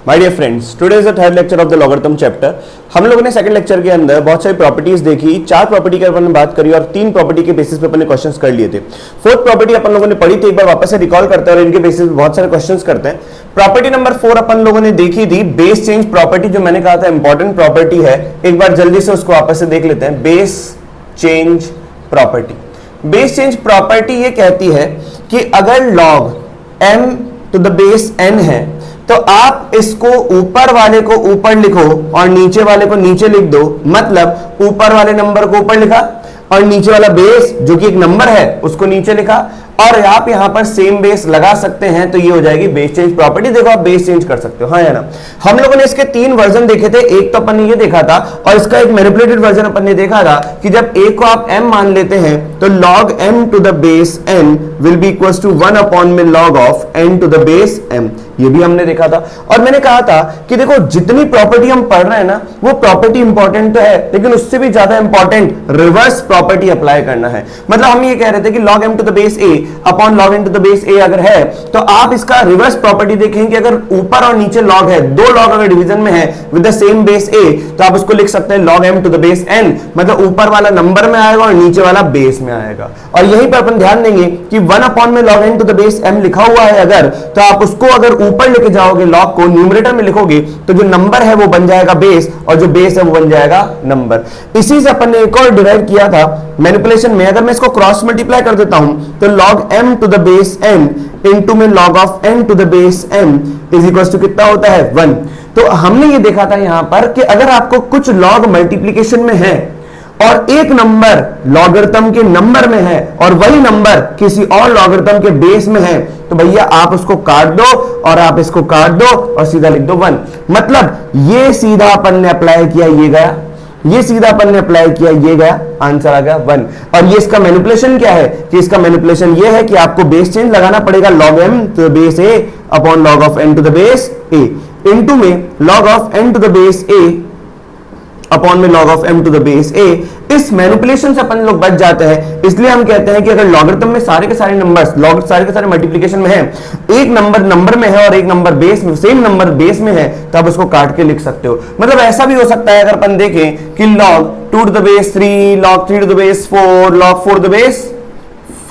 My dear friends, today is the third lecture of the logarithm chapter. हम लोगों ने second lecture के अंदर बहुत सारी प्रॉपर्टीज देखी, 4 प्रॉपर्टी के अपन ने बात करी और 3 प्रॉपर्टी के बेसिस पे अपन ने क्वेश्चंस कर लिए थे। फोर्थ प्रॉपर्टी अपन लोगों ने पढ़ी थी, एक बार वापस से रिकॉल करते हैं और इनके बेसिस पे बहुत सारे क्वेश्चंस करते हैं। प्रॉपर्टी नंबर 4 अपन लोगों ने देखी थी, बेस चेंज प्रॉपर्टी, जो मैंने कहा था इंपॉर्टेंट प्रॉपर्टी है। एक बार जल्दी से उसको वापस से देख लेते हैं। Base change property, base change property ये कहती है कि अगर log m to the base n है तो आप इसको ऊपर वाले को ऊपर लिखो और नीचे वाले को नीचे लिख दो। मतलब ऊपर वाले नंबर को ऊपर लिखा और नीचे वाला बेस जो कि एक नंबर है उसको नीचे लिखा, और आप यहां पर सेम बेस लगा सकते हैं, तो ये हो जाएगी बेस चेंज प्रॉपर्टी। देखो आप बेस चेंज कर सकते हो, हाँ या ना। हम लोगों ने इसके 3 वर्जन देखे थे। एक तो अपन ने ये देखा था और इसका एक मैनिपुलेटेड वर्जन अपन ने देखा था कि जब a को आप m मान लेते हैं तो log m to the base n will be equals to 1 upon में log of n to the base m। ये भी हमने देखा था। और मैंने कहा था कि देखो जितनी प्रॉपर्टी हम पढ़ रहे हैं ना, वो प्रॉपर्टी इंपॉर्टेंट तो है, लेकिन उससे भी ज्यादा इंपॉर्टेंट रिवर्स प्रॉपर्टी अप्लाई करना है। मतलब हम ये कह रहे थे कि log m to the base a upon log n to the base a अगर है तो आप इसका रिवर्स प्रॉपर्टी देखेंगे। अगर ऊपर और नीचे log है, 2 log अगर डिवीजन में है with the same base a, तो आप उसको लिख सकते हैं log m to the base n। मतलब ऊपर वाला नंबर में आएगा और नीचे वाला बेस में आएगा। और यहीं पर अपन ध्यान देंगे कि 1 अपॉन में log n to the base m लिखा हुआ है अगर, तो आप उसको अगर ऊपर लेके जाओगे, log को न्यूमरेटर में लिखोगे, तो जो नंबर है वो बन जाएगा बेस और जो बेस है वो बन जाएगा नंबर। इसी से अपन ने एक और डिराइव किया था मैनिपुलेशन में। अगर मैं इसको क्रॉस मल्टीप्लाई कर देता हूं तो log m to the base n into में log of n to the base m is equal to कितना होता है 1। तो हमने ये देखा था यहां पर कि अगर आपको कुछ log मल्टीप्लीकेशन में है और एक नंबर लॉगरिथम के नंबर में है और वही नंबर किसी और लॉगरिथम के बेस में है, तो भैया आप उसको काट दो और आप इसको काट दो और सीधा लिख दो 1। मतलब ये सीधा अपन ने अप्लाई किया, ये गया, ये सीधा अपन ने अप्लाई किया, ये गया, आंसर आ गया 1। और ये इसका मैनिपुलेशन क्या है कि इसका मैनिपुलेशन ये है कि आपको बेस चेंज लगाना पड़ेगा log m to the base a upon log of n to the base a into में log of n to the base a upon में log of m to the base a। इस manipulation से अपन लोग बच जाते हैं। इसलिए हम कहते हैं कि अगर लॉगरिथम में सारे के सारे नंबर्स लॉग सारे के सारे मल्टीप्लिकेशन में है, एक नंबर में है और एक नंबर बेस में, सेम नंबर बेस में है, तो आप उसको काट के लिख सकते हो। मतलब ऐसा भी हो सकता है अगर अपन देखें कि log 2 to the base 3, log 3 to the base 4, log 4 to the base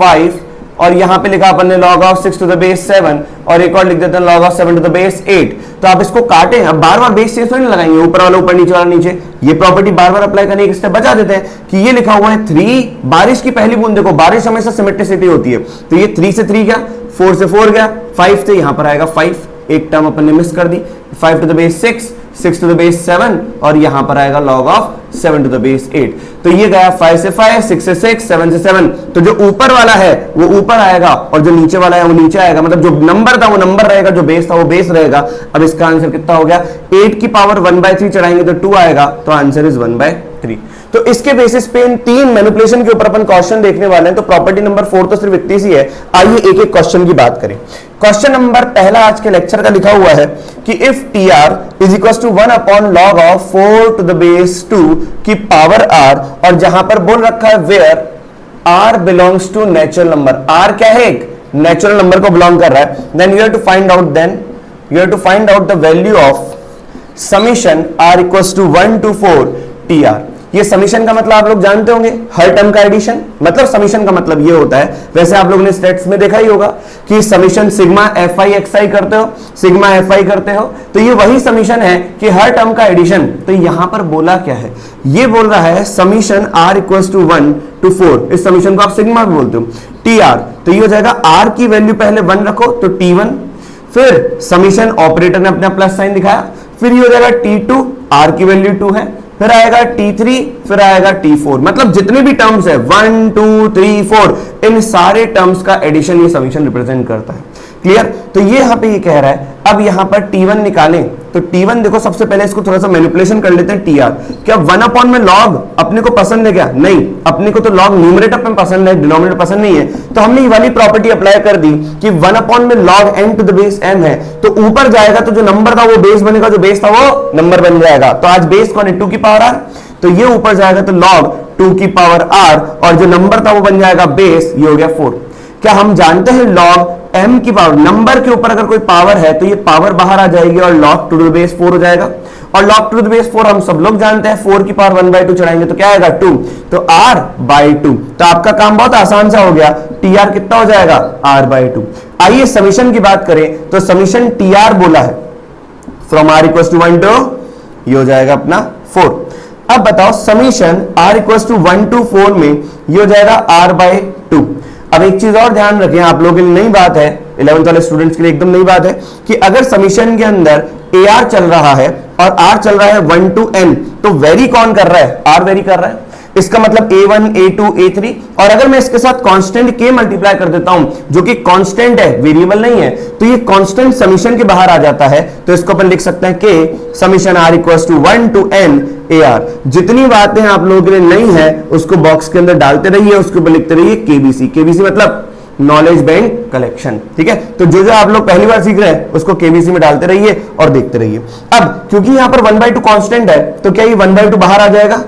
5, और यहां पे लिखा अपन ने log of 6 to the base 7, और एक और लिख देते हैं log of 7 to the base 8। तो आप इसको काटें, अब बार बार बेस चेंज तो नहीं लगाएंगे, ऊपर वाला ऊपर, नीचे वाला नीचे। ये प्रॉपर्टी बार बार अप्लाई करने एक स्टेप बचा देते हैं कि ये लिखा हुआ है 3, बारिश की पहली बूंद। देखो बारिश हमेशा सिमेट्रिसिटी होती है, तो ये 3 से 3 गया, 4 से 4 गया, 5 से यहां पर आएगा 5, एक टर्म अपन ने मिस कर दी। 5 to the base 6, 6 to the base 7, और यहां पर आएगा log of 7 to the base 8। तो ये गया 5 से 5, 6 से 6, 7 से 7। तो जो ऊपर वाला है वो ऊपर आएगा और जो नीचे वाला है वो नीचे आएगा। मतलब जो नंबर था वो नंबर रहेगा, जो बेस था वो बेस रहेगा। अब इसका आंसर कितना हो गया, 8 की पावर 1/3 चढ़ाएंगे तो 2 आएगा, तो आंसर इज 1/3। तो इसके बेसिस पे इन 3 मैनिपुलेशन के ऊपर अपन क्वेश्चन देखने वाले हैं। तो प्रॉपर्टी नंबर 4 तो सिर्फ इतनी सी है। आइए एक एक क्वेश्चन की बात करें। क्वेश्चन नंबर पहला आज के लेक्चर का लिखा हुआ है कि if tr is equal to 1 upon log of 4 to the base 2 की पावर r, और जहां पर बोल रखा है where r belongs to natural number. r क्या है, एक नेचुरल नंबर को बिलोंग कर रहा है। Then you have to find out the value of summation r equals to 1 to 4 tr। ये समीशन का मतलब आप लोग जानते होंगे, हर टर्म का एडिशन। मतलब समीशन का मतलब ये होता है, वैसे आप लोगों ने स्टेट्स में देखा ही होगा कि समीशन सिग्मा fi xi करते हो, सिग्मा fi करते हो, तो ये वही समीशन है कि हर टर्म का एडिशन। तो यहां पर बोला क्या है, ये बोल रहा है summation r equals to 1 to 4। इस समीशन को आप सिग्मा भी बोलते हो। tr, तो ये हो जाएगा r की वैल्यू पहले 1 रखो तो t1, फिर समीशन ऑपरेटर ने अपना प्लस साइन दिखाया, फिर ये हो जाएगा t2, r की वैल्यू 2 है, फिर आएगा t3, फिर आएगा t4। मतलब जितने भी टर्म्स है 1 2 3 4, इन सारे टर्म्स का एडिशन ये समीशन रिप्रेजेंट करता है। क्लियर। तो ये यहां पे ये कह रहा है, अब यहां पर t1 निकालें तो t1 देखो, सबसे पहले इसको थोड़ा सा मैनिपुलेशन कर लेते हैं। tr क्या 1 अपॉन में log अपने को पसंद है क्या? नहीं, अपने को तो log न्यूमरेटर में पसंद है, डिनोमिनेटर पसंद नहीं है। तो हमने ये वाली प्रॉपर्टी अप्लाई कर दी कि 1 अपॉन में log n to the base m है, तो ऊपर जाएगा तो जो नंबर था वो बेस बनेगा, जो बेस था वो नंबर बन जाएगा। तो आज बेस कौन है, 2 की पावर r, तो ये ऊपर जाएगा तो log 2 की पावर r, और जो नंबर था वो बन जाएगा बेस, ये हो गया 4। क्या हम जानते हैं log m की पावर, नंबर के ऊपर अगर कोई पावर है तो ये पावर बाहर आ जाएगी और log टू द बेस 4 हो जाएगा, और log टू द बेस 4 हम सब लोग जानते हैं 4 की पावर 1/2 चढ़ाएंगे तो क्या आएगा 2, तो r/2। तो आपका काम बहुत आसान सा हो गया, tr कितना हो जाएगा r/2। आइए समीशन की बात करें तो समीशन tr बोला है from r equal to 1 to, ये हो जाएगा अपना 4। अब बताओ summation r equal to 1 to 4 में ये हो जाएगा r/2। अब एक चीज और ध्यान रखें, आप लोगों के लिए नई बात है, 11th वाले स्टूडेंट्स के लिए एकदम नई बात है कि अगर समीशन के अंदर AR चल रहा है और R चल रहा है 1 to n, तो वेरी कौन कर रहा है, R वेरी कर रहा है। इसका मतलब A1, A2, A3, और अगर मैं इसके साथ कांस्टेंट K मल्टीप्लाई कर देता हूं जो कि कांस्टेंट है, वेरिएबल नहीं है, तो ये कांस्टेंट समीशन के बाहर आ जाता है। तो इसको अपन लिख सकते हैं K summation R equal to 1 to n AR। जितनी बातें आप लोगों के लिए नहीं है उसको बॉक्स के अंदर डालते रहिए, उसके ऊपर लिखते रहिए KBC। KBC मतलब नॉलेज बैंक कलेक्शन, ठीक है। तो जो जो आप लोग पहली बार सीख रहे हैं उसको केबीसी में डालते रहिए और देखते रहिए। अब क्योंकि यहां पर 1/2 कांस्टेंट है तो क्या ये 1/2 बाहर आ जाएगा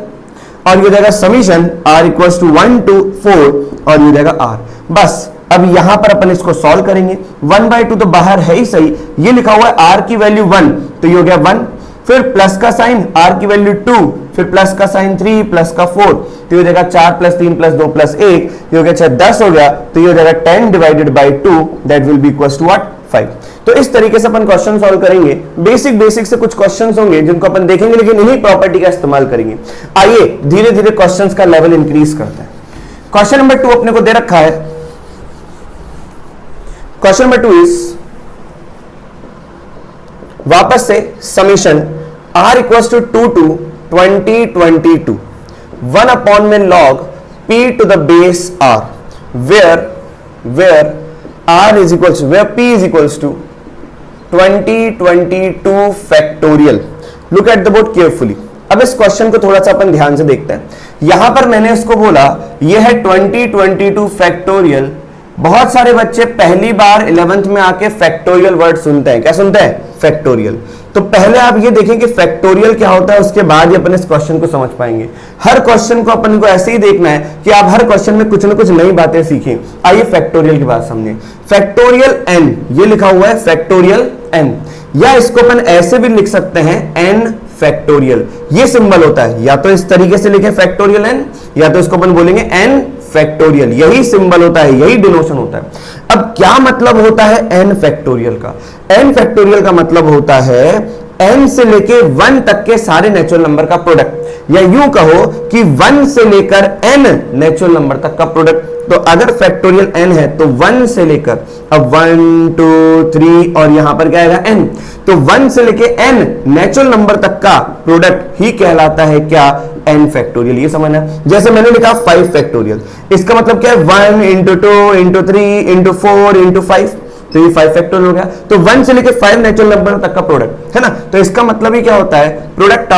और ये हो जाएगा summation r equal to 1 to 4 और ये हो जाएगा r। बस अब यहां पर अपन इसको सॉल्व करेंगे, 1/2 तो बाहर है ही सही, ये लिखा हुआ है r की वैल्यू 1 तो ये हो गया 1, फिर प्लस का साइन r की वैल्यू 2, फिर प्लस का साइन 3 प्लस का 4 तो ये हो जाएगा 4 प्लस 3 प्लस 2 प्लस 1, ये हो गया 10 हो गया, तो ये हो जाएगा 10 divided by 2 that will be equals to what 5। तो इस तरीके से अपन क्वेश्चन सॉल्व करेंगे। बेसिक से कुछ क्वेश्चंस होंगे जिनको अपन देखेंगे लेकिन इन्हीं प्रॉपर्टी का इस्तेमाल करेंगे। आइए धीरे धीरे क्वेश्चंस का लेवल इंक्रीज करते हैं। क्वेश्चन नंबर 2 अपने को दे रखा है। क्वेश्चन नंबर 2 इज वापस से summation r equals to 2 to 2022 1 upon में log p to the base r where r is equals where p is equals to 2022 factorial। look at the board carefully। अब इस question को थोड़ा सा अपन ध्यान से देखते हैं। यहां पर मैंने इसको बोला यह है 2022 फैक्टोरियल। बहुत सारे बच्चे पहली बार 11th में आके फैक्टोरियल वर्ड सुनते हैं। क्या सुनते हैं? फैक्टोरियल। तो पहले आप ये देखें कि फैक्टोरियल क्या होता है, उसके बाद ही अपन इस क्वेश्चन को समझ पाएंगे। हर क्वेश्चन को अपन को ऐसे ही देखना है कि आप हर क्वेश्चन में कुछ ना कुछ नई बातें सीखें। आइए फैक्टोरियल की बात समझें। फैक्टोरियल n, ये लिखा हुआ है फैक्टोरियल n, या इसको अपन ऐसे भी लिख सकते हैं n फैक्टोरियल। ये सिंबल होता है, या तो इस तरीके से लिखें फैक्टोरियल n, या तो इसको अपन बोलेंगे n फैक्टोरियल। यही सिंबल होता है, यही डिनोशन होता है। अब क्या मतलब होता है n फैक्टोरियल का? n फैक्टोरियल का मतलब होता है n से लेके 1 तक के सारे नेचुरल नंबर का प्रोडक्ट, या यूं कहो कि 1 से लेकर n नेचुरल नंबर तक का प्रोडक्ट। तो अगर फैक्टोरियल n है तो 1 से लेकर, अब 1 2 3 और यहां पर क्या आएगा n, तो 1 से लेके n नेचुरल नंबर तक का प्रोडक्ट ही कहलाता है क्या? n factorial. ये समझना। जैसे मैंने लिखा 5 फैक्टोरियल, इसका मतलब क्या है? 1 into 2 into 3 into 4 into 5, तो ये 5 फैक्टोरियल हो गया। तो 1 से लेके 5 नेचुरल नंबर तक का प्रोडक्ट है ना। तो इसका मतलब ही क्या होता है? Product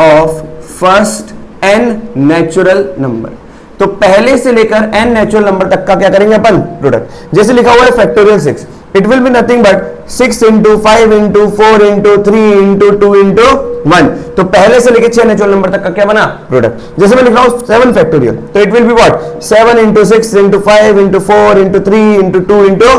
of first n natural number. तो पहले से लेकर n नेचुरल नंबर तक का क्या करेंगे अपन? प्रोडक्ट। जैसे लिखा हुआ है factorial 6, it will be nothing but 6 into 5 into 4 into 3 into 2 into 1। तो पहले से लेकर 6 नेचुरल नंबर तक का क्या बना? प्रोडक्ट। जैसे मैं लिख रहा हूं 7 फैक्टोरियल, तो it will be what? 7 into 6 into 5 into 4 into 3 into 2 into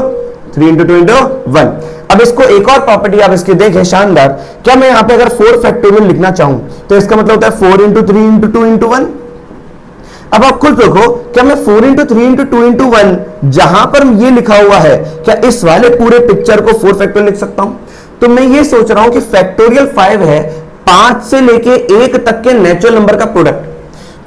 3 into 2 into 1। अब इसको एक और प्रॉपर्टी आप इसके देखें शानदार। क्या मैं यहां पे अगर 4 फैक्टोरियल लिखना चाहूं तो इसका मतलब होता है 4 into 3 into 2 into 1। अब आप खुद देखो, क्या मैं 4 into 3 into 2 into 1 जहां पर ये लिखा हुआ है, क्या इस वाले पूरे पिक्चर को 4 फैक्टोरियल लिख सकता हूं? तो मैं ये सोच रहा हूं कि फैक्टोरियल 5 है 5 से लेके 1 तक के नेचुरल नंबर का प्रोडक्ट,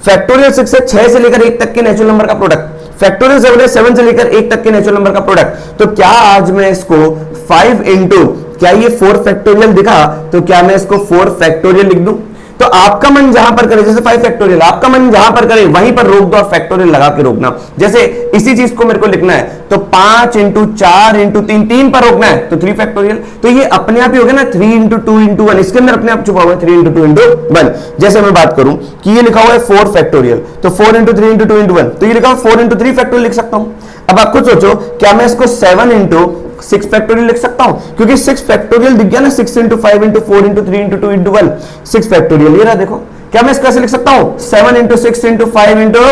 फैक्टोरियल 6 है 6 से लेकर 1 तक के नेचुरल नंबर का प्रोडक्ट, फैक्टोरियल 7 है 7 से लेकर 1 तक के नेचुरल नंबर का प्रोडक्ट। तो क्या आज मैं इसको 5 into, क्या ये 4 फैक्टोरियल दिखा, तो क्या मैं इसको 4 फैक्टोरियल लिख दूं? तो आपका मन जहां पर करे, जैसे 5 फैक्टोरियल, आपका मन जहां पर करे वहीं पर रोक दो और फैक्टोरियल लगा के रोकना। जैसे इसी चीज को मेरे को लिखना है तो 5 into 4 into 3, 3 पर रोकना है तो 3 फैक्टोरियल। तो ये अपने आप ही हो गया ना 3 into 2 into 1, इसके अंदर अपने आप छुपा हुआ है 3 into 2 into 1। जैसे मैं बात करूं कि ये लिखा हुआ है 4 फैक्टोरियल, तो 4 into 3 into 2 into 1, तो ये लिखा हुआ 4 into 3 फैक्टोरियल लिख सकता हूं। अब आप खुद सोचो, क्या मैं इसको 7 into 6 फैक्टोरियल लिख सकता हूं? क्योंकि 6 फैक्टोरियल दिख गया ना, 6 into 5 into 4 into 3 into 2 into 1, 6 factorial. ये रहा देखो। क्या मैं इसको ऐसे लिख सकता हूं? 7 into 6 into 5 into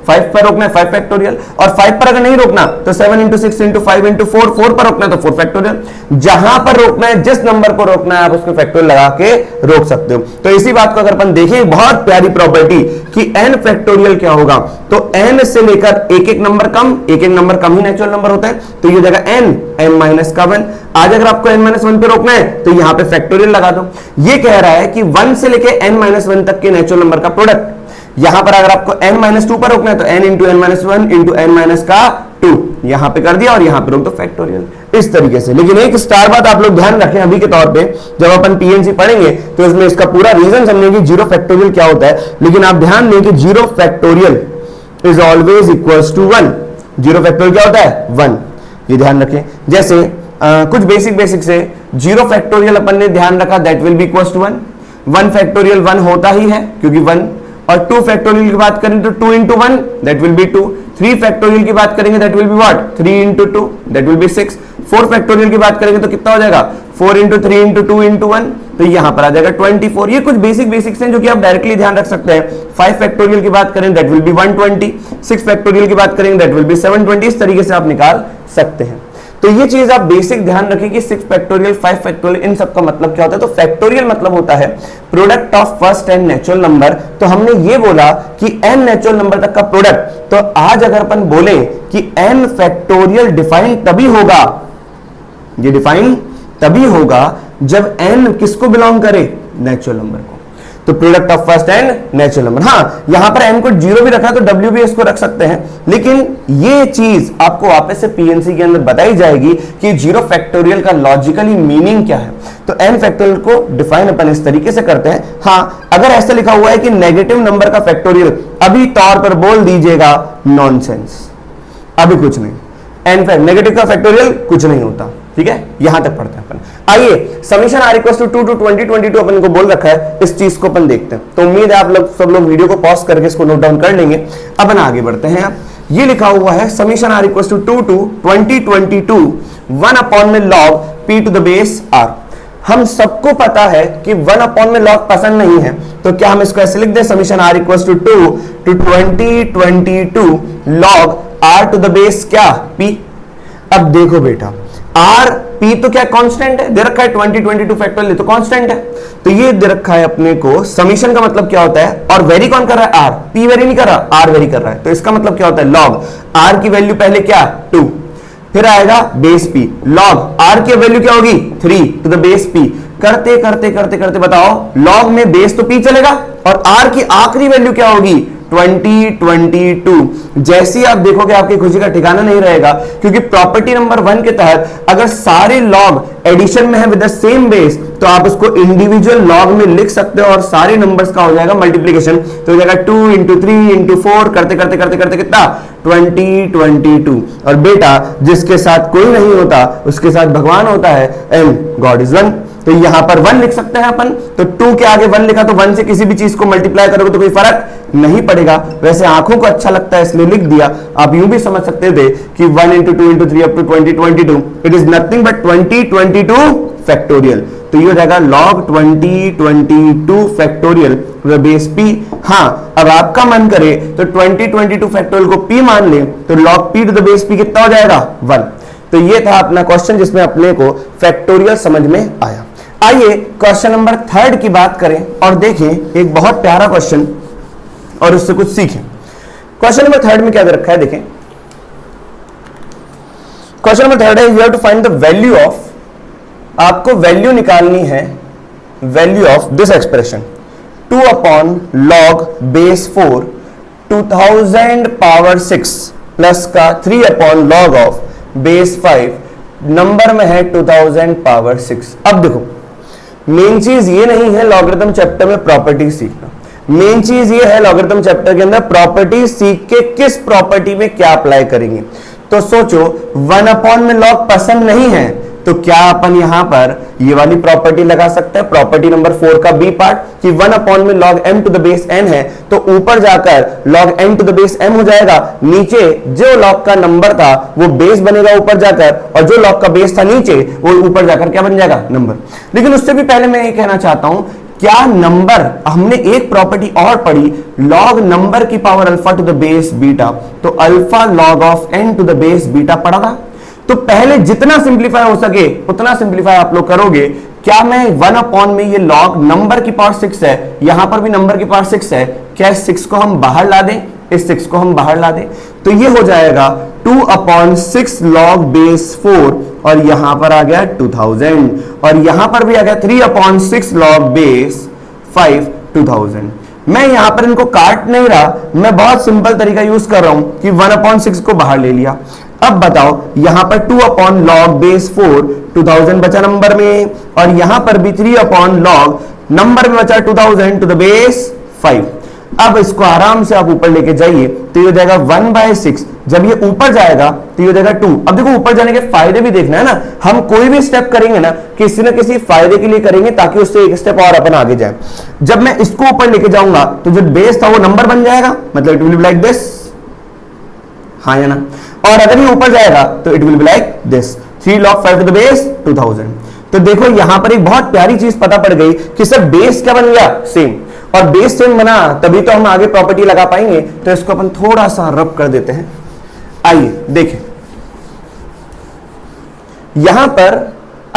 5 पर रोकना है 5 फैक्टोरियल, और 5 पर अगर नहीं रोकना तो 7 इंटू 6 इंटू 5 इंटू 4, 4 पर रोकना है तो 4 फैक्टोरियल। जहां पर रोकना है, जिस नंबर को रोकना है, आप उसको फैक्टोरियल लगा के रोक सकते हो। तो इसी बात को अगर अपन देखें, बहुत प्यारी प्रॉपर्टी कि n फैक्टोरियल क्या होगा, तो n से लेकर एक एक नंबर कम, एक एक नंबर कम ही नेचुरल नंबर होता है, तो ये हो जाएगा n माइनस का 1। आज अगर आपको n-1 पे रोकना है तो यहां पे फैक्टोरियल लगा दो। ये कह रहा है कि 1 से लेके n-1 तक के नेचुरल नंबर का प्रोडक्ट, यहां पर अगर आपको n-2 पर रोकना है तो n into n-1 into n-2 यहां पे कर दिया और यहां पे रोक दो फैक्टोरियल, इस तरीके से। लेकिन एक स्टार बात आप लोग ध्यान रखें अभी के तौर पे, जब अपन पीएनसी पढ़ेंगे तो इसमें इसका पूरा रीजन समझेंगे जीरो फैक्टोरियल क्या होता है। लेकिन आप ध्यान दें कि zero factorial is always equals to 1। Zero factorial क्या होता है? 1। ये ध्यान रखें। जैसे कुछ बेसिक से जीरो फैक्टोरियल अपन ने ध्यान रखा, that will be equals to 1। 1 factorial 1 होता ही है क्योंकि 1, और 2 फैक्टोरियल की बात करें तो 2 into 1 that will B 2। 3 factorial की बात करेंगे that will be what? 3 into 2 that will B 6। 4 factorial की बात करेंगे तो कितना हो जाएगा? 4 इंटू 3 इंटू 2 इंटू 1, तो यहां पर आ जाएगा 24। ये कुछ बेसिक्स हैं जो कि आप डायरेक्टली ध्यान रख सकते हैं। 5 फैक्टोरियल की बात करें दैट विल बी 120। 6 फैक्टोरियल की बात करेंगे दैट विल बी 720। इस तरीके से आप निकाल सकते हैं। तो ये चीज आप बेसिक ध्यान रखें कि 6 फैक्टोरियल, 5 फैक्टोरियल, इन सब का मतलब क्या होता है। तो फैक्टोरियल मतलब होता है product of first and natural number. तो हमने ये बोला कि n नेचुरल नंबर तक का प्रोडक्ट। तो आज अगर अपन बोले कि n फैक्टोरियल डिफाइन तभी होगा, ये डिफाइन तभी होगा जब n किसको बिलोंग करे? नेचुरल नंबर को। तो product of first and natural number. हाँ, यहां पर n को 0 भी रखा है तो w भी इसको रख सकते हैं, लेकिन ये चीज आपको वापस से पीएनसी के अंदर बताई जाएगी कि जीरो फैक्टोरियल का लॉजिकली मीनिंग क्या है। तो n फैक्टोरियल को डिफाइन अपन इस तरीके से करते हैं। हाँ, अगर ऐसा लिखा हुआ है कि नेगेटिव नंबर का फैक्टोरियल, अभी तौर पर बोल दीजिएगा नॉनसेंस, अभी कुछ नहीं। n नेगेटिव का फैक्टोरियल कुछ नहीं होता, ठीक है। यहां तक पढ़ते हैं अपन। आइए, summation r equals to 2 to 2022 अपन को बोल रखा है, इस चीज को अपन देखते हैं। तो उम्मीद है आप लोग सब लोग वीडियो को पॉज करके इसको नोट डाउन कर लेंगे। अपन आगे बढ़ते हैं। आप ये लिखा हुआ है summation r equals to 2 to 2022 1 upon में log p to the base r। हम सबको पता है कि 1 अपॉन में log पसंद नहीं है, तो क्या हम इसको ऐसे लिख दें, summation r equals to 2 to 2022 log r to the base क्या? p। अब देखो बेटा, आर पी तो क्या कांस्टेंट है, दे रखा है 2022 फैक्टोरियल, तो कांस्टेंट है। तो ये दे रखा है अपने को। समीशन का मतलब क्या होता है, और वेरी कौन कर रहा है? आर। पी वेरी नहीं कर रहा, आर वेरी कर रहा है। तो इसका मतलब क्या होता है, लॉग आर की वैल्यू पहले क्या? 2, फिर आएगा बेस पी, लॉग आर की वैल्यू क्या होगी? 3 टू द बेस पी। करते करते करते करते बताओ, लॉग में बेस तो पी चलेगा और आर की आखिरी वैल्यू क्या होगी? 2022। जैसे ही आप देखोगे आपकी खुशी का ठिकाना नहीं रहेगा, क्योंकि प्रॉपर्टी नंबर 1 के तहत अगर सारे लॉग एडिशन में है विद द सेम बेस, तो आप उसको इंडिविजुअल लॉग में लिख सकते हो और सारे नंबर्स का हो जाएगा मल्टीप्लीकेशन। तो हो जाएगा 2 इंटू 3 इंटू 4, करते करते करते करते कितना? 2022। और बेटा, जिसके साथ कोई नहीं होता उसके साथ भगवान होता है, एंड गॉड इज 1। तो यहां पर 1 लिख सकते हैं अपन। तो 2 के आगे 1 लिखा, तो 1 से किसी भी चीज को मल्टीप्लाई करोगे तो कोई फर्क नहीं पड़ेगा। वैसे आंखों को अच्छा लगता है इसलिए लिख दिया। आप यूं भी समझ सकते थे कि 1 into 2 into 3 up to 2022, it is nothing but 2022 factorial. तो ये हो जाएगा log 2022 फैक्टोरियल बेस p। हाँ, अब आपका मन करे तो 2022 फैक्टोरियल को p मान ले, तो log p to the base p कितना हो जाएगा? 1। तो ये था अपना क्वेश्चन जिसमें अपने को फैक्टोरियल समझ में आया। आइए क्वेश्चन नंबर 3 की बात करें और देखें, एक बहुत प्यारा क्वेश्चन और उससे कुछ सीखें। क्वेश्चन नंबर 3 में क्या दे रखा है, देखें। क्वेश्चन नंबर 3 है, you have to find the value of, आपको वैल्यू निकालनी है, value of this expression 2 upon log base 4 2000 power 6 plus का 3 upon log of base 5, number में है 2000 पावर 6। अब देखो, मेन चीज ये नहीं है लॉगरिथम चैप्टर में प्रॉपर्टी सीखना, मेन चीज ये है लॉगरिथम चैप्टर के अंदर प्रॉपर्टी सीख के किस प्रॉपर्टी में क्या अप्लाई करेंगे। तो सोचो 1 अपॉन में लॉग पसंद नहीं है, तो क्या अपन यहां पर ये वाली प्रॉपर्टी लगा सकते हैं, प्रॉपर्टी नंबर 4 का बी पार्ट, कि 1 अपॉन में log m to the base n है, तो ऊपर जाकर log n to the base m हो जाएगा। नीचे जो log का नंबर था वो बेस बनेगा ऊपर जाकर, और जो log का बेस था नीचे वो ऊपर जाकर क्या बन जाएगा? नंबर। लेकिन उससे भी पहले मैं ये कहना चाहता हूं क्या नंबर, हमने एक प्रॉपर्टी और पढ़ी, लॉग नंबर की power alpha to the base beta, तो alpha log of n to the base beta पढ़ा था। तो पहले जितना सिंप्लीफाई हो सके उतना सिंप्लीफाई आप लोग करोगे। क्या मैं 1 अपॉन में ये लॉग नंबर की पावर 6 है, यहां पर भी नंबर की पावर 6 है, क्या इस 6 को हम बाहर ला दें, इस 6 को हम बाहर ला दें, तो ये हो जाएगा 2 अपॉन 6 लॉग बेस 4 और यहां पर आ गया 2000 और यहां पर भी आ गया 3 अपॉन 6 लॉग बेस 5 2000। मैं यहां पर इनको काट नहीं रहा, मैं बहुत सिंपल तरीका यूज कर रहा हूं कि 1 अपॉन 6 को बाहर ले लिया। अब बताओ यहां पर 2 अपॉन लॉग बेस 4 2000 बचा नंबर में और यहां पर भी 3 अपॉन लॉग नंबर में बचा 2000 टू द बेस 5। अब इसको आराम से आप ऊपर लेके जाइए तो ये हो जाएगा 1/6। जब ये ऊपर जाएगा तो ये हो जाएगा 2। अब देखो ऊपर जाने के फायदे भी देखना है ना, हम कोई भी स्टेप करेंगे ना किसी ना किसी फायदे के लिए करेंगे ताकि उससे एक स्टेप और अपन आगे जाए। जब मैं इसको ऊपर लेके जाऊंगा तो जो बेस था वो नंबर बन जाएगा, मतलब it will be like this, हाँ या ना। और अगर ये ऊपर जाएगा तो it will be like this, 3 log 5 to the base 2000। तो देखो यहां पर एक बहुत प्यारी चीज पता पड़ गई कि सर बेस क्या बन गया, सेम, और बेस सेम बना तभी तो हम आगे प्रॉपर्टी लगा पाएंगे। तो इसको अपन थोड़ा सा रब कर देते हैं। आइए देखें, यहां पर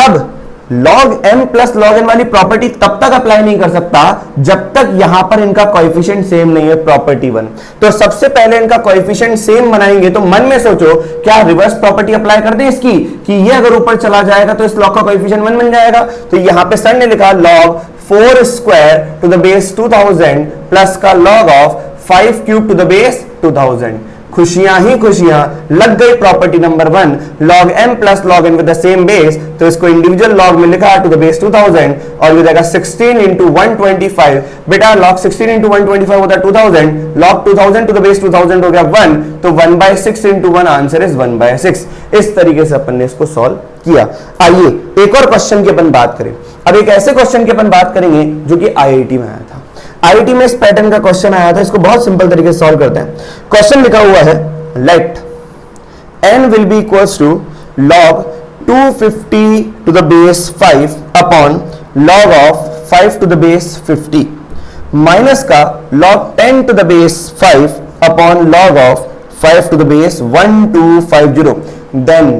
अब log m plus log n वाली प्रॉपर्टी तब तक अप्लाई नहीं कर सकता जब तक यहां पर इनका कोएफिशिएंट सेम नहीं है, प्रॉपर्टी 1। तो सबसे पहले इनका कोएफिशिएंट सेम बनाएंगे तो मन में सोचो क्या रिवर्स प्रॉपर्टी अप्लाई कर दें इसकी कि ये अगर ऊपर चला जाएगा तो इस log का कोएफिशिएंट 1 बन जाएगा। तो यहां पे सर ने लिखा log 4 square to the base 2000 plus का log of 5 cube to the base 2000। खुशियां ही खुशियां लग गई property number 1, log m plus log n with the same base. तो इसको इंडिविजुअल log में लिखा टू द बेस 2000 और ये देगा 16 इंटू 125। बेटा log 16 इंटू 125 होता है 2000, log 2000 टू द बेस 2000 हो गया 1, तो 1/6 इंटू 1 आंसर इज 1/6। इस तरीके से अपन ने इसको सॉल्व किया। आइए एक और क्वेश्चन की अपन बात करें। अब एक ऐसे क्वेश्चन की अपन बात करेंगे जो कि आईआईटी में आया था। आईआईटी में इस पैटर्न का क्वेश्चन आया था, इसको बहुत सिंपल तरीके से सॉल्व करते हैं। क्वेश्चन लिखा हुआ है let n will be equals to log 250 to the base 5 upon log of 5 to the base 50 minus का log 10 to the base 5 upon log of 5 to the base 1250 then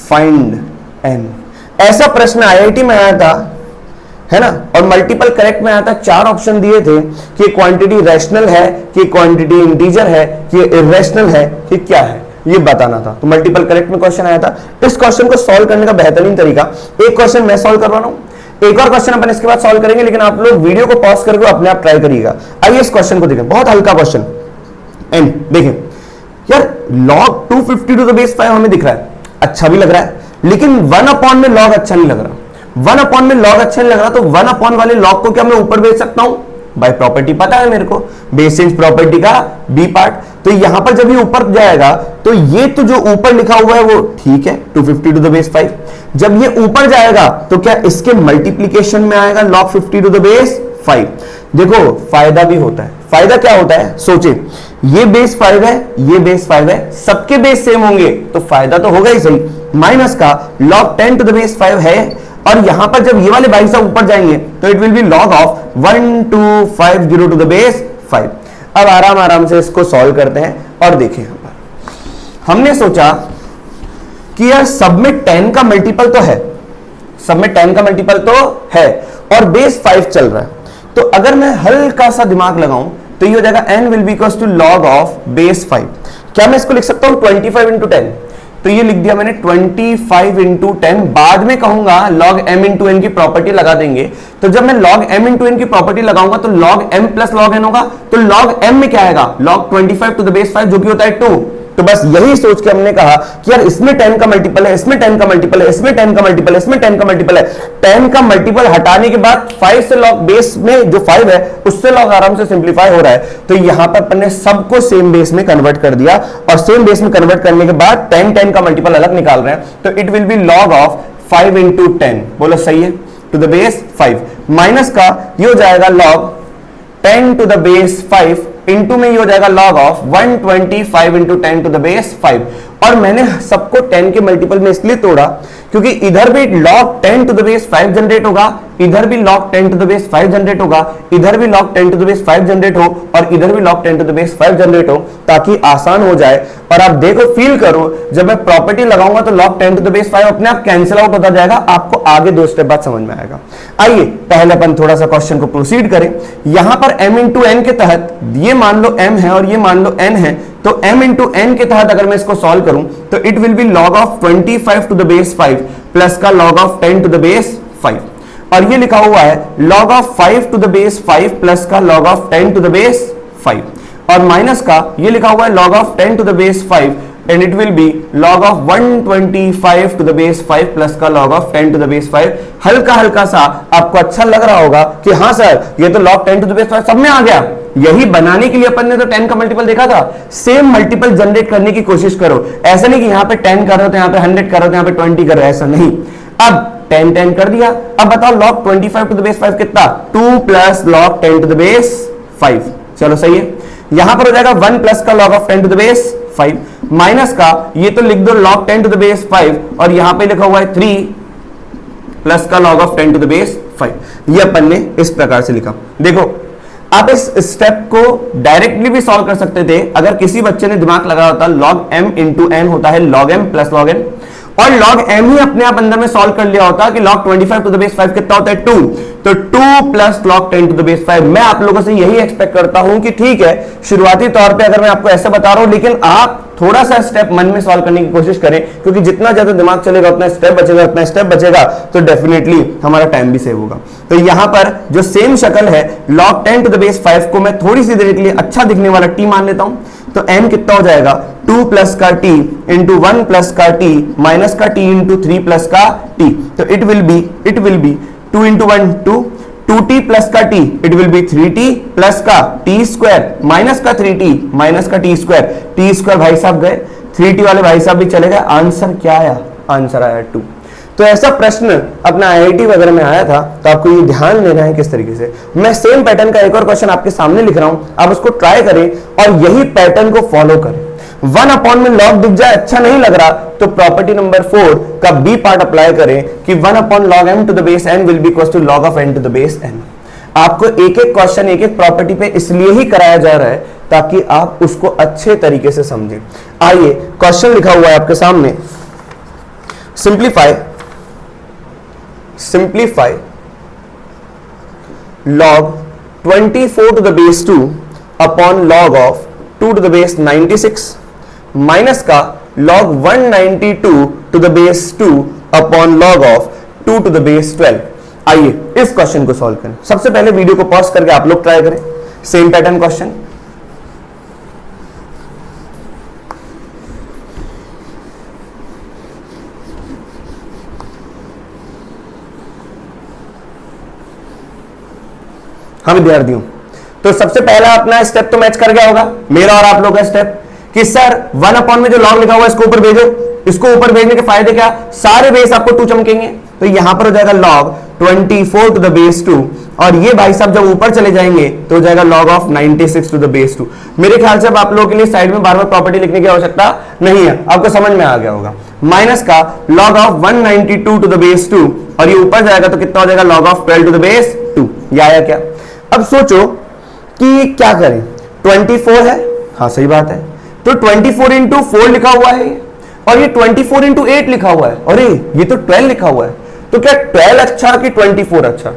find n। ऐसा प्रश्न IIT में आया था, है ना, और multiple correct में आया था। 4 ऑप्शन दिए थे कि क्वांटिटी रैशनल है, कि क्वांटिटी इंटीजर है, कि इररेशनल है, कि क्या है, ये बताना था। तो मल्टीपल करेक्ट में क्वेश्चन आया था। इस क्वेश्चन को सॉल्व करने का बेहतरीन तरीका, एक क्वेश्चन मैं सॉल्व करवा रहा हूं, एक और क्वेश्चन अपन इसके बाद सॉल्व करेंगे, लेकिन आप लोग वीडियो को पॉज करके अपने आप ट्राई करिएगा। आइए इस क्वेश्चन को देखें, बहुत हल्का क्वेश्चन। एंड देखें यार, log 250 टू द बेस 5 हमें दिख रहा है, अच्छा भी लग रहा है, लेकिन 1 अपॉन में log अच्छा नहीं लग रहा। 1 अपॉन में log अच्छा नहीं लग रहा, तो 1 अपॉन वाले log को क्या मैं ऊपर भेज सकता हूं? बाय प्रॉपर्टी पता है मेरे को, बेस चेंज प्रॉपर्टी का बी पार्ट। तो यहां पर जब ये ऊपर जाएगा तो ये तो जो ऊपर लिखा हुआ है वो ठीक है, 250 टू द बेस 5। जब ये ऊपर जाएगा तो क्या इसके मल्टीप्लीकेशन में आएगा log 50 टू द बेस 5। देखो फायदा भी होता है। फायदा क्या होता है, सोचे ये बेस 5 है, ये बेस 5 है, सबके बेस सेम होंगे तो फायदा तो होगा ही सही। माइनस का log 10 टू द बेस 5 है, और यहां पर जब ये वाले भाई साहब ऊपर जाएंगे तो it will be log of 1250 to the base 5। अब आराम से इसको सॉल्व करते हैं और देखें। यहां पर हमने सोचा कि यार सब में 10 का मल्टीपल तो है, सब में 10 का मल्टीपल तो है और बेस 5 चल रहा है, तो अगर मैं हल्का सा दिमाग लगाऊं तो ये हो जाएगा n will be equals to log of base 5। क्या मैं इसको लिख सकता हूं 25 इंटू 10? तो ये लिख दिया मैंने 25 इंटू 10। बाद में कहूंगा log m इंटू n की प्रॉपर्टी लगा देंगे। तो जब मैं log m इंटू n की प्रॉपर्टी लगाऊंगा तो log m plus log n होगा। तो log m में क्या आएगा, log 25 टू द बेस 5 जो कि होता है 2। तो बस यही सोच के हमने कहा कि यार इसमें 10 का मल्टीपल है, इसमें 10 का मल्टीपल है, इसमें 10 का मल्टीपल है, इसमें 10 का मल्टीपल है। 10 का मल्टीपल हटाने के बाद 5 से log बेस में जो 5 है उससे log आराम से सिंप्लीफाई हो रहा है। तो यहां पर अपन ने सबको सेम बेस में कन्वर्ट कर दिया, और सेम बेस में कन्वर्ट करने के बाद 10 का मल्टीपल अलग निकाल रहे हैं, तो it will be log of 5 into 10। बोलो सही है, टू द बेस 5। माइनस का ये हो जाएगा log 10 to the base 5 into में ये हो जाएगा log of 125 into 10 to the base 5। और मैंने सबको 10 के मल्टीपल में इसलिए तोड़ा क्योंकि इधर भी log 10 to the base 5 generate होगा, इधर भी log 10 to the base 5 generate होगा, इधर भी log 10 to the base 5 generate हो और इधर भी log 10 to the base 5 generate हो, ताकि आसान हो जाए। और आप देखो, फील करो, जब मैं प्रॉपर्टी लगाऊंगा तो log 10 टू द बेस 5 अपने आप कैंसिल आउट होता जाएगा, आपको आगे 2 स्टेप बाद समझ में आएगा। आइए पहले अपन थोड़ा सा क्वेश्चन को प्रोसीड करें। यहां पर m इंटू एन के तहत, ये मान लो m है और ये मान लो n है, तो m इंटू एन के तहत अगर मैं इसको सॉल्व करूं तो it will be log of 25 to the base 5 plus का log of 10 to the base 5, और ये लिखा हुआ है log of 5 to the base 5 plus का log of 10 to the base 5, और माइनस का ये लिखा हुआ है log of 10 to the base 5 and it will be log of 125 to the base 5 plus का log of 10 to the base 5। हल्का हल्का सा आपको अच्छा लग रहा होगा कि हाँ सर ये तो log 10 टू द बेस 5 सब में आ गया। यही बनाने के लिए अपन ने तो 10 का मल्टीपल देखा था। सेम मल्टीपल जनरेट करने की कोशिश करो, ऐसा नहीं कि यहाँ पे 10 कर रहे हो तो यहाँ पे 100 कर रहे हो तो यहाँ पे 20 कर रहे हो, ऐसा नहीं। अब 10 10 कर दिया, अब बताओ log 25 टू द बेस 5 कितना, 2 plus log 10 to the base 5। चलो सही है, यहां पर हो जाएगा 1 प्लस का log of 10 to the base 5 minus का ये तो लिख दो log 10 टू द बेस 5, और यहां पे लिखा हुआ है 3 प्लस का log of 10 to the base 5। ये अपन ने इस प्रकार से लिखा। देखो आप इस स्टेप को डायरेक्टली भी सॉल्व कर सकते थे अगर किसी बच्चे ने दिमाग लगाया होता। log m इंटू एन होता है log m plus log n, और log m ही अपने आप अंदर में सॉल्व कर लिया होता कि log 25 टू द बेस 5 कितना होता है 2, तो 2 plus log 10 to the base 5। मैं आप लोगों से यही एक्सपेक्ट करता हूं कि ठीक है शुरुआती तौर पे अगर मैं आपको ऐसे बता रहा हूं, लेकिन आप थोड़ा सा स्टेप मन में सॉल्व करने की कोशिश करें, क्योंकि जितना ज्यादा दिमाग चलेगा उतना स्टेप बचेगा, उतना स्टेप बचेगा तो डेफिनेटली हमारा टाइम भी सेव होगा। तो यहां पर जो सेम शक्ल है log 10 टू द बेस 5 को मैं थोड़ी सी देर के लिए अच्छा दिखने वाला t मान लेता हूं, तो m कितना हो जाएगा 2 प्लस का t इंटू 1 प्लस का t माइनस का t इंटू 3 प्लस का t, तो it will B 2 into 1 2t plus का t, it will B 3t plus का t स्क्वायर माइनस का 3t माइनस का t स्क्वायर भाई साहब गए, 3t वाले भाई साहब भी चले गए। आंसर क्या आया, आंसर आया 2। तो ऐसा प्रश्न अपना IIT वगैरह में आया था, तो आपको ये ध्यान देना है किस तरीके से। मैं सेम पैटर्न का एक और क्वेश्चन आपके सामने लिख रहा हूं, आप उसको ट्राई करें और यही पैटर्न को फॉलो करें। 1 अपॉन में log दिख जाए अच्छा नहीं लग रहा तो प्रॉपर्टी नंबर 4 का बी पार्ट अप्लाई करें कि 1 upon log m to the base n will be equal to log of n to the base n। आपको एक एक क्वेश्चन एक एक प्रॉपर्टी पे इसलिए ही कराया जा रहा है ताकि आप उसको अच्छे तरीके से समझें। आइए क्वेश्चन लिखा हुआ है आपके सामने, simplify log 24 to the base 2 upon log of 2 to the base 96 minus का log 192 to the base 2 upon log of 2 to the base 12। आइए इस क्वेश्चन को सॉल्व करें। सबसे पहले वीडियो को पॉज करके आप लोग ट्राई करें सेम पैटर्न क्वेश्चन। हाँ विद्यार्थियों, तो सबसे पहला अपना स्टेप तो मैच कर गया होगा मेरा और आप लोग का स्टेप कि सर 1 अपॉन में जो log लिखा हुआ है इसको ऊपर भेजो। इसको ऊपर भेजने के फायदे क्या, सारे बेस आपको 2 चमकेंगे, तो यहां पर हो जाएगा log 24 टू द बेस 2, और ये भाई साहब जब ऊपर चले जाएंगे तो हो जाएगा log of 96 to the base 2। मेरे ख्याल से अब आप लोगों के लिए साइड में बार बार प्रॉपर्टी लिखने की आवश्यकता नहीं है, आपको समझ में आ गया होगा। माइनस का log of 192 to the base 2, और ये ऊपर जाएगा तो कितना हो जाएगा log of 12 to the base 2। ये आया क्या। अब सोचो कि क्या करें, 24 है, हाँ सही बात है, तो 24 इंटू 4 लिखा हुआ है और ये 24 इंटू 8 लिखा हुआ है, अरे ये तो 12 लिखा हुआ है, तो क्या 12 अच्छा कि 24 अच्छा।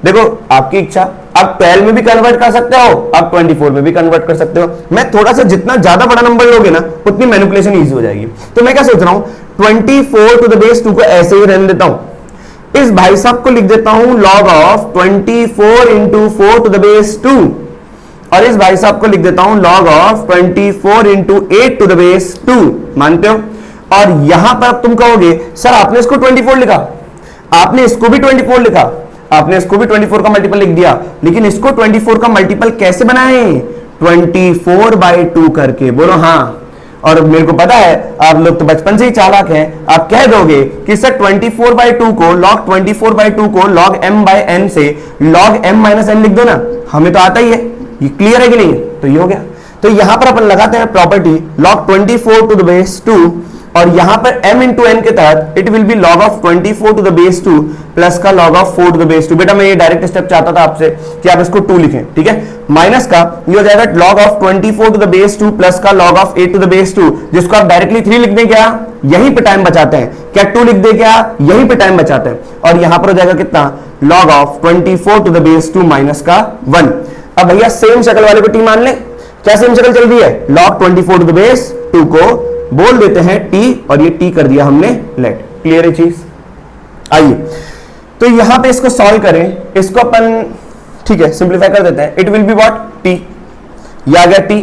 देखो आपकी इच्छा, आप 12 में भी कन्वर्ट कर सकते हो, आप 24 में भी कन्वर्ट कर सकते हो। मैं थोड़ा सा जितना ज्यादा बड़ा नंबर लोगे ना उतनी मैनिपुलेशन इजी हो जाएगी। तो मैं क्या सोच रहा हूं 24 टू द बेस 2 को ऐसे ही रहने देता हूं, इस भाई साहब को लिख देता हूं log of 24 into 4 to the base 2, और इस भाई साहब को लिख देता हूं log of 24 into 8 to the base 2। मानते हो। और यहां पर तुम कहोगे सर आपने इसको 24 लिखा, आपने इसको भी 24 लिखा, आपने इसको भी 24 का मल्टीपल लिख दिया, लेकिन इसको 24 का मल्टीपल कैसे बनाए, 24/2 करके। बोलो हाँ। और मेरे को पता है आप लोग तो बचपन से ही चालाक हैं, आप कह दोगे कि सर 24/2 को log 24/2 को log m/n से log m - n लिख दो ना, हमें तो आता ही है, ये क्लियर है कि नहीं, तो ये हो गया। तो यहां पर अपन लगाते हैं property log 24 to the base 2, और यहां पर m इंटू एन के तहत it will be log of 24 to the base 2 plus का log of 4 to the base 2। बेटा मैं ये डायरेक्ट स्टेप चाहता था आपसे कि आप इसको 2 लिखें, ठीक है। माइनस का ये हो जाएगा log of 24 to the base 2 plus का log of 8 to the base 2, जिसको आप डायरेक्टली 3 लिख दें, क्या यहीं पे टाइम बचाते हैं, क्या 2 लिख दे, क्या यहीं पे टाइम बचाते हैं। और यहां पर हो जाएगा कितना, log of 24 to the base 2 minus का 1। अब भैया सेम शक्ल वाले को t मान ले, क्या सेम शक्ल चल रही है, log 24 टू द बेस 2 को बोल देते हैं t, और ये t कर दिया हमने लेट। क्लियर है चीज। आइए तो यहां पे इसको सॉल्व करें, इसको अपन ठीक है सिंप्लीफाई कर देते हैं। It will be what, t, ये आ गया t,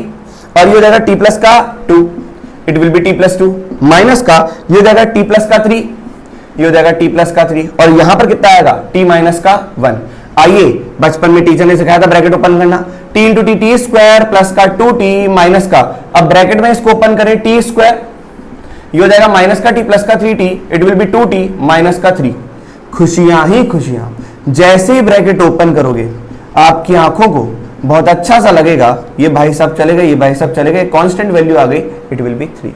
और ये हो जाएगा t प्लस का 2, it will B t plus 2, minus का ये हो जाएगा t प्लस का 3, ये हो जाएगा t प्लस का 3, और यहां पर कितना आएगा, t माइनस का 1। आइए बचपन में टीचर ने सिखाया था ब्रैकेट ओपन करना, T into T square plus का 2t माइनस का, अब ब्रैकेट में इसको ओपन करें टी स्क्वायर, ये हो जाएगा माइनस का t प्लस का 3t, it will B 2t minus का 3। खुशियां ही खुशियां, जैसे ही ब्रैकेट ओपन करोगे आपकी आंखों को बहुत अच्छा सा लगेगा, ये भाई साहब चले गए, ये भाई साहब चले गए, कांस्टेंट वैल्यू आ गई, इट विल बी 3।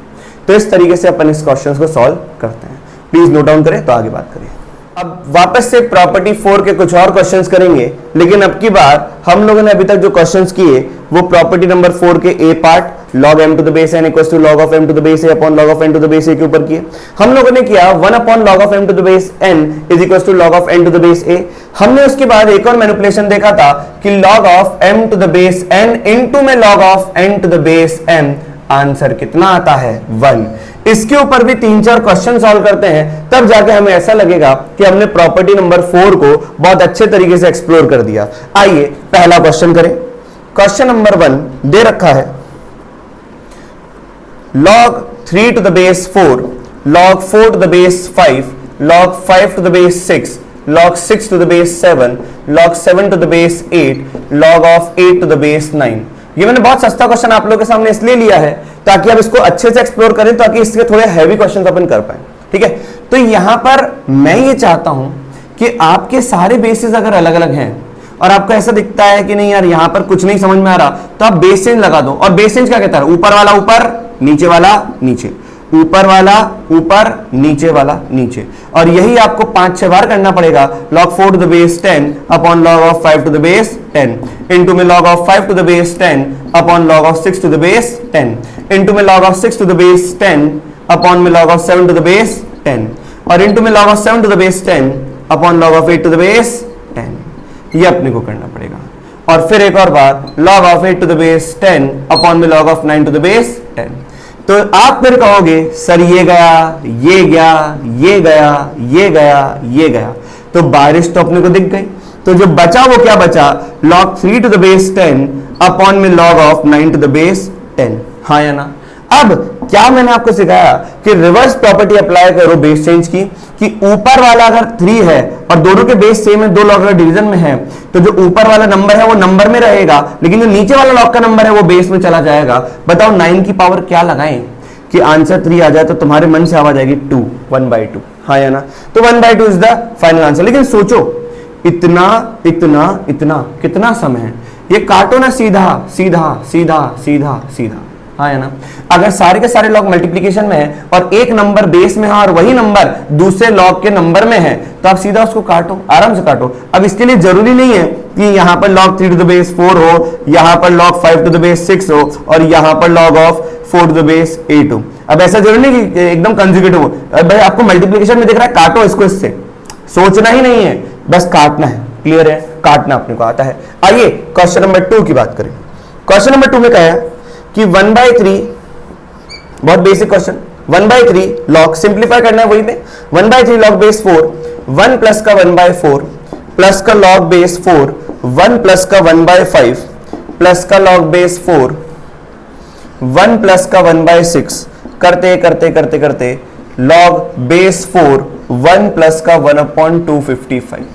तो इस तरीके से अपन इस क्वेश्चन को सॉल्व करते हैं। प्लीज नोट डाउन करें तो आगे बात करें। अब वापस से प्रॉपर्टी 4 के कुछ और क्वेश्चंस करेंगे, लेकिन अब की बार हम लोगों ने अभी तक जो क्वेश्चंस किए वो प्रॉपर्टी नंबर 4 के A part log m to the base n equals to log of m to the base a upon log of n to the base a के ऊपर किए। हम लोगों ने किया 1 upon log of m to the base n is equals to log of n to the base a। हमने उसके बाद एक और मैनिपुलेशन देखा था कि log of m to the base n into में log of n to the base m, answer कितना आता है 1। इसके ऊपर भी 3-4 क्वेश्चन सॉल्व करते हैं, तब जाके हमें ऐसा लगेगा कि हमने प्रॉपर्टी नंबर 4 को बहुत अच्छे तरीके से एक्सप्लोर कर दिया। आइए पहला क्वेश्चन करें। क्वेश्चन नंबर 1 दे रखा है log 3 to the base 4, log 4 to the base 5, log 5 to the base 6, log 6 to the base 7, log 7 to the base 8, log of 8 to the base 9। ये मैंने बहुत सस्ता क्वेश्चन आप लोगों के सामने इसलिए लिया है ताकि आप इसको अच्छे से एक्सप्लोर करें, ताकि इसके थोड़े हैवी क्वेश्चन अपन कर पाए, ठीक है। तो यहां पर मैं ये चाहता हूं कि आपके सारे बेसिस अगर अलग अलग हैं और आपको ऐसा दिखता है कि नहीं यार यहां पर कुछ नहीं समझ में आ रहा, तो आप बेस चेंज लगा दो। और बेस चेंज क्या कहता है, ऊपर वाला ऊपर, नीचे वाला नीचे, ऊपर वाला ऊपर, नीचे वाला नीचे, और यही आपको 5-6 बार करना पड़ेगा। log 4 to the base 10 upon log of 5 to the base 10, into में log of 5 to the base 10 upon log of 6 to the base 10, into में log of 6 to the base 10 upon में log of 7 to the base 10, और into में log of 7 to the base 10 upon log of 8 to the base 10। ये अपने को करना पड़ेगा। और फिर एक और बार log of 8 to the base 10 upon में log of 9 to the base 10। तो आप फिर कहोगे सर ये गया, ये गया, ये गया, ये गया, ये गया, तो बारिश तो अपने को दिख गई। तो जो बचा वो क्या बचा, log 3 to the base 10 upon में log of 9 to the base 10, हाँ या ना। अब क्या मैंने आपको सिखाया कि रिवर्स प्रॉपर्टी अप्लाई करो बेस चेंज की, कि ऊपर वाला अगर 3 है और दोनों के बेस सेम है, दो लॉग डिवीजन में है, तो जो ऊपर वाला नंबर है वो नंबर में रहेगा, लेकिन जो नीचे वाला लॉग का नंबर है वो बेस में चला जाएगा। बताओ 9 की पावर क्या लगाएं कि आंसर 3 आ जाए, तो तुम्हारे मन से आवाज आएगी 2, 1/2, हाँ या ना। तो 1/2 इज द फाइनल आंसर। लेकिन सोचो इतना इतना इतना कितना समय है, ये काटो ना सीधा सीधा सीधा सीधा सीधा, हाँ है ना। अगर सारे के सारे लॉग मल्टीप्लिकेशन में है और एक नंबर बेस में है और वही नंबर दूसरे लॉग के नंबर में है, तो आप सीधा उसको काटो, आराम से काटो। अब इसके लिए जरूरी नहीं है कि यहां पर log 3 टू द बेस 4 हो, यहां पर log 5 टू द बेस 6 हो, और यहां पर log of 4 to the base 8 हो। अब ऐसा जरूरी नहीं कि एकदम कंसेक्यूटिव हो। भाई आपको मल्टीप्लिकेशन में दिख रहा है, काटो इसको, इससे सोचना ही नहीं है, बस काटना है। क्लियर है, काटना अपने को आता है। आइए क्वेश्चन नंबर 2 की बात करें। क्वेश्चन नंबर 2 में कहा है कि 1/3, बहुत बेसिक क्वेश्चन, 1/3 लॉग सिंप्लीफाई करना है वही में, 1/3 लॉग बेस 4, 1 प्लस का 1/4 प्लस का लॉग बेस 4, 1 प्लस का 1/5 प्लस का लॉग बेस 4, 1 प्लस का 1/6 करते करते करते करते लॉग बेस 4, 1 प्लस का 1/255।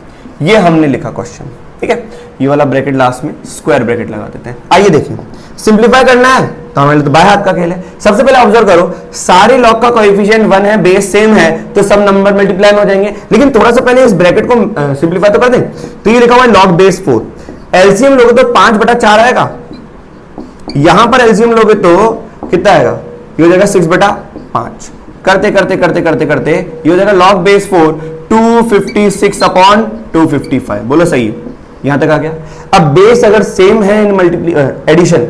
ये हमने लिखा क्वेश्चन, ठीक है। ये वाला ब्रैकेट लास्ट में स्क्वायर ब्रैकेट लगा देते हैं। आइए देखिए, सिंप्लीफाई करना है तो हमारे तो बाएं हाथ का खेल है। सबसे पहले ऑब्जर्व करो, सारे लॉग का कोएफिशिएंट 1 है, बेस सेम है, तो सब नंबर मल्टीप्लाई हो जाएंगे। लेकिन थोड़ा सा पहले इस ब्रैकेट को सिंप्लीफाई तो कर दें। तो ये लिखा हुआ है लॉग बेस 4, एलसीएम लोगे तो 5/4 आएगा, यहां पर एलसीएम लोगे तो कितना आएगा, ये हो जाएगा 6/5। करते करते करते करते करते ये हो जाएगा log बेस 4 256/255। बोलो सही है, यहां तक आ गया। अब बेस अगर सेम है इन एडिशन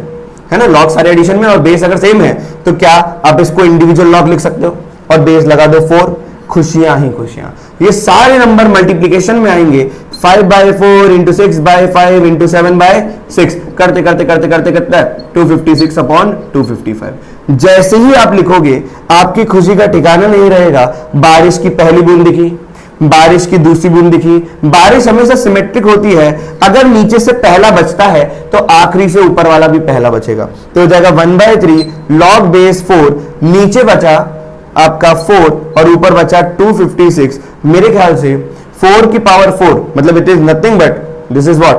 है ना, लॉग सारे एडिशन में और बेस अगर सेम है तो क्या आप इसको इंडिविजुअल लॉग लिख सकते हो और बेस लगा दो 4, खुशियां ही खुशियां। ये सारे नंबर मल्टीप्लीकेशन में आएंगे 5/4 इंटू 6/5 इंटू 7/6 करते करते करते करते कितना 256/255। जैसे ही आप लिखोगे आपकी खुशी का ठिकाना नहीं रहेगा। बारिश की पहली बूंद दिखी, बारिश की दूसरी बूंद दिखी। बारिश हमेशा सिमेट्रिक होती है, अगर नीचे से पहला बचता है तो आखिरी से ऊपर वाला भी पहला बचेगा। तो हो जाएगा 1/3 log बेस 4, नीचे बचा आपका 4 और ऊपर बचा 256। मेरे ख्याल से 4 की पावर 4 मतलब it is nothing but this is what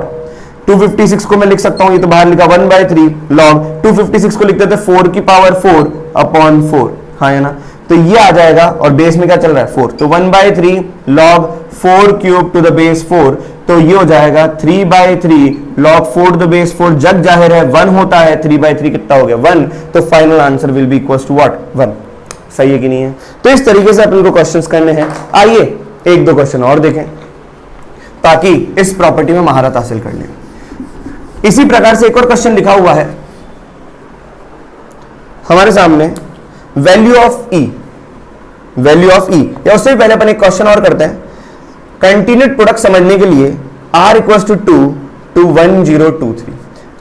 256 को मैं लिख सकता हूं, ये तो बाहर लिखा 1/3 log 256 को लिख देते 4 की पावर 4/4। हाँ है ना, तो ये आ जाएगा और बेस में क्या चल रहा है 4, तो 1/3 log 4 cube to the base 4। तो ये हो जाएगा 3/3 log 4 टू द बेस 4। जग जाहिर है 1 होता है, 3/3 कितना हो गया 1। तो final answer will be equals to what 1। सही है कि नहीं है? तो इस तरीके से अपन को क्वेश्चंस करने हैं। आइए एक दो क्वेश्चन और देखें ताकि इस प्रॉपर्टी में महारत हासिल कर लें। इसी प्रकार से एक और क्वेश्चन लिखा हुआ है हमारे सामने, value of e, value of e. या उससे भी पहले अपन एक क्वेश्चन और करते हैं। कंटिन्यूड प्रोडक्ट समझने के लिए r इक्वल्स टू 2 to 1023।